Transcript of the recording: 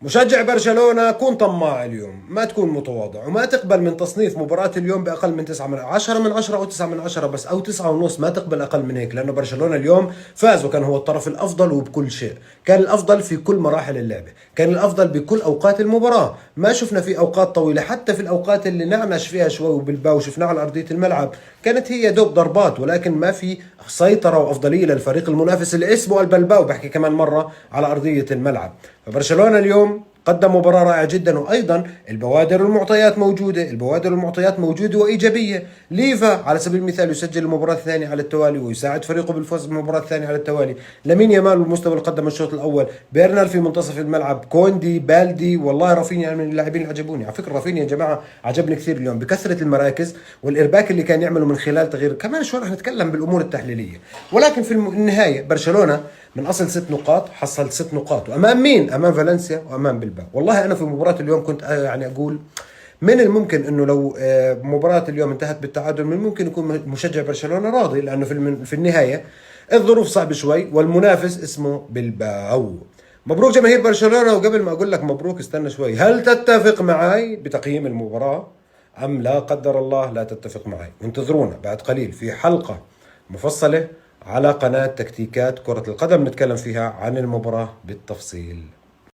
مشجع برشلونة، كون طماع اليوم، ما تكون متواضع، وما تقبل من تصنيف مباراة اليوم بأقل من 9 من 10 من 10 أو 9 من 10 بس، أو 9 ونص. ما تقبل أقل من هيك، لأنه برشلونة اليوم فاز وكان هو الطرف الأفضل وبكل شيء. كان الأفضل في كل مراحل اللعبة، كان الأفضل بكل أوقات المباراة. ما شفنا في أوقات طويلة، حتى في الأوقات اللي نعنش فيها شوي وبالباو شفناه على أرضية الملعب كانت هي دوب ضربات، ولكن ما في سيطرة وأفضلية للفريق المنافس اللي اسمه البلباو، بحكي كمان مرة، على أرضية الملعب. فبرشلونة اليوم قدم مباراة رائعة جدا، وأيضا البوادر والمعطيات موجودة، البوادر والمعطيات موجودة وإيجابية. ليفا على سبيل المثال يسجل المباراة الثانية على التوالي ويساعد فريقه بالفوز بالمباراة الثانية على التوالي. لامين يامال والمستوى اللي قدم الشوط الأول، بيرنال في منتصف الملعب، كوندي، بالدي، والله رافينيا من اللاعبين اللي عجبوني. على فكرة رافينيا يا جماعة عجبني كثير اليوم بكثرة المراكز والإرباك اللي كان يعمله من خلال تغيير. كمان شوي رح نتكلم بالأمور التحليلية، ولكن في النهاية برشلونة من اصل 6 نقاط حصل 6 نقاط، وامام مين؟ امام فالنسيا وامام بلباو. والله انا في مباراه اليوم كنت يعني اقول من الممكن انه لو مباراه اليوم انتهت بالتعادل، من الممكن يكون مشجع برشلونه راضي، لانه في النهايه الظروف صعبه شوي والمنافس اسمه بلباو. مبروك جماهير برشلونه. وقبل ما اقول لك مبروك استنى شوي، هل تتفق معي بتقييم المباراه ام لا قدر الله لا تتفق معي؟ انتظرونا بعد قليل في حلقه مفصله على قناة تكتيكات كرة القدم نتكلم فيها عن المباراة بالتفصيل.